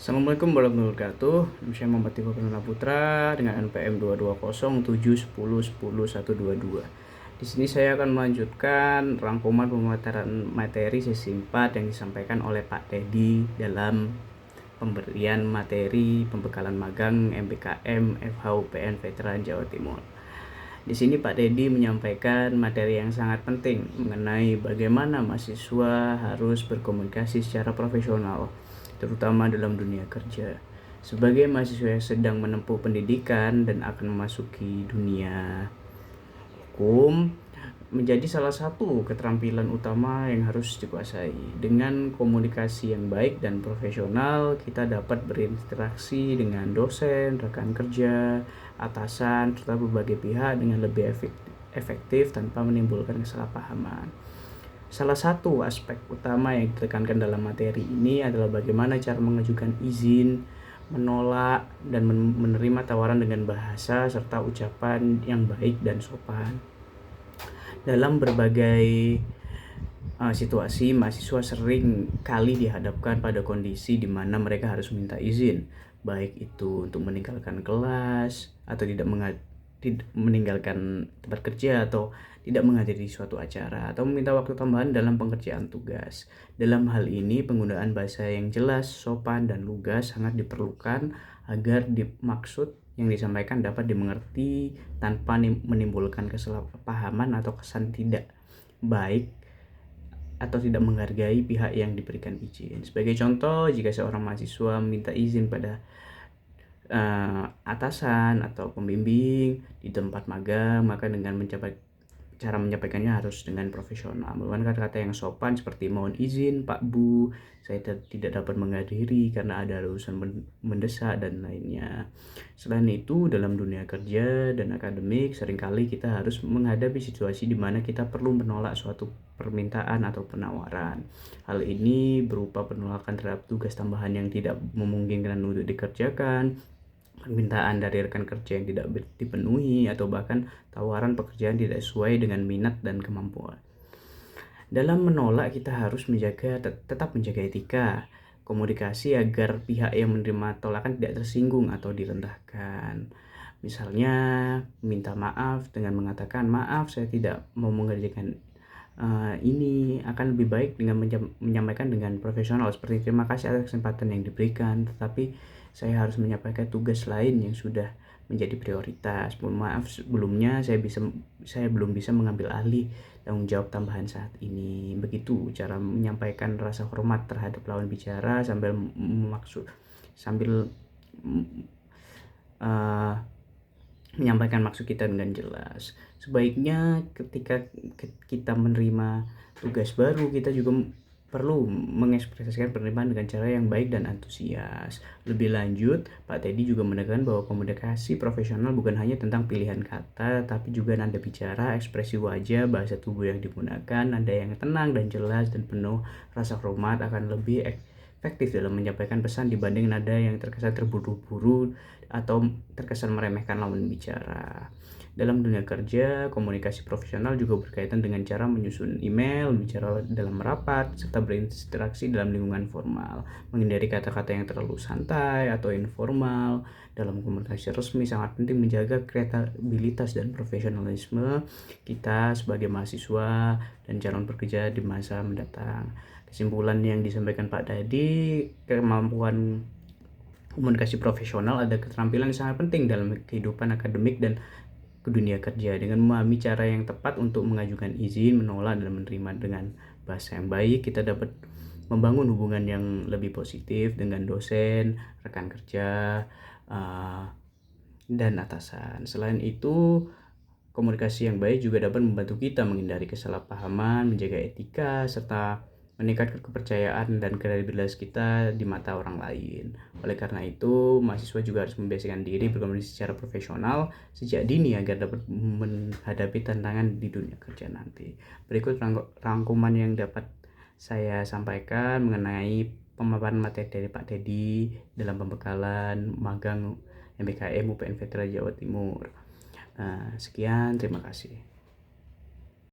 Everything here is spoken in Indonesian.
Assalamualaikum warahmatullahi wabarakatuh. Saya Muhammad Tifa Purnama Putra dengan NPM 22070101122. Di sini saya akan melanjutkan rangkuman pemaparan materi sesi 4 yang disampaikan oleh Pak Teddy dalam pemberian materi pembekalan magang MBKM FHUPN Veteran Jawa Timur. Di sini Pak Teddy menyampaikan materi yang sangat penting mengenai bagaimana mahasiswa harus berkomunikasi secara profesional, terutama dalam dunia kerja. Sebagai mahasiswa yang sedang menempuh pendidikan dan akan memasuki dunia hukum, menjadi salah satu keterampilan utama yang harus dikuasai. Dengan komunikasi yang baik dan profesional, kita dapat berinteraksi dengan dosen, rekan kerja, atasan, serta berbagai pihak dengan lebih efektif tanpa menimbulkan kesalahpahaman. Salah satu aspek utama yang ditekankan dalam materi ini adalah bagaimana cara mengajukan izin, menolak, dan menerima tawaran dengan bahasa serta ucapan yang baik dan sopan. Dalam berbagai situasi, mahasiswa sering kali dihadapkan pada kondisi di mana mereka harus minta izin, baik itu untuk meninggalkan kelas atau tidak meninggalkan tempat kerja atau tidak menghadiri suatu acara atau meminta waktu tambahan dalam pengerjaan tugas. Dalam hal ini, penggunaan bahasa yang jelas, sopan, dan lugas sangat diperlukan agar maksud yang disampaikan dapat dimengerti tanpa menimbulkan kesalahpahaman atau kesan tidak baik atau tidak menghargai pihak yang diberikan izin. Sebagai contoh, jika seorang mahasiswa meminta izin pada atasan atau pembimbing di tempat magang, maka dengan cara menyampaikannya harus dengan profesional, menggunakan kata-kata yang sopan seperti mohon izin Pak Bu, saya tidak dapat menghadiri karena ada urusan mendesak dan lainnya. Selain itu, dalam dunia kerja dan akademik, seringkali kita harus menghadapi situasi di mana kita perlu menolak suatu permintaan atau penawaran. Hal ini berupa penolakan terhadap tugas tambahan yang tidak memungkinkan untuk dikerjakan, permintaan dari rekan kerja yang tidak dipenuhi, atau bahkan tawaran pekerjaan tidak sesuai dengan minat dan kemampuan. Dalam menolak, kita harus tetap menjaga etika komunikasi agar pihak yang menerima tolakan tidak tersinggung atau direndahkan. Misalnya, minta maaf dengan mengatakan, maaf saya tidak mau mengerjakan ini, akan lebih baik dengan menyampaikan dengan profesional seperti terima kasih atas kesempatan yang diberikan, tetapi saya harus menyampaikan tugas lain yang sudah menjadi prioritas. Mohon maaf sebelumnya saya belum bisa mengambil alih tanggung jawab tambahan saat ini. Begitu cara menyampaikan rasa hormat terhadap lawan bicara sambil menyampaikan maksud kita dengan jelas. Sebaiknya ketika kita menerima tugas baru, kita juga perlu mengekspresikan penerimaan dengan cara yang baik dan antusias. Lebih lanjut, Pak Teddy juga menekankan bahwa komunikasi profesional bukan hanya tentang pilihan kata, tapi juga nada bicara, ekspresi wajah, bahasa tubuh yang digunakan, nada yang tenang dan jelas dan penuh rasa hormat akan lebih efektif dalam menyampaikan pesan dibanding nada yang terkesan terburu-buru atau terkesan meremehkan lawan bicara. Dalam dunia kerja, komunikasi profesional juga berkaitan dengan cara menyusun email, bicara dalam rapat, serta berinteraksi dalam lingkungan formal. Menghindari kata-kata yang terlalu santai atau informal. Dalam komunikasi resmi sangat penting menjaga kredibilitas dan profesionalisme kita sebagai mahasiswa dan calon pekerja di masa mendatang. Kesimpulan yang disampaikan Pak tadi, kemampuan komunikasi profesional ada keterampilan yang sangat penting dalam kehidupan akademik dan ke dunia kerja. Dengan memahami cara yang tepat untuk mengajukan izin, menolak, dan menerima dengan bahasa yang baik, kita dapat membangun hubungan yang lebih positif dengan dosen, rekan kerja, dan atasan. Selain itu, komunikasi yang baik juga dapat membantu kita menghindari kesalahpahaman, menjaga etika, serta meningkatkan kepercayaan dan kredibilitas kita di mata orang lain. Oleh karena itu, mahasiswa juga harus membiasakan diri berkomunikasi secara profesional sejak dini agar dapat menghadapi tantangan di dunia kerja nanti. Berikut rangkuman yang dapat saya sampaikan mengenai pemaparan materi dari Pak Teddy dalam pembekalan magang MBKM UPN Veteran Jawa Timur. Sekian, terima kasih.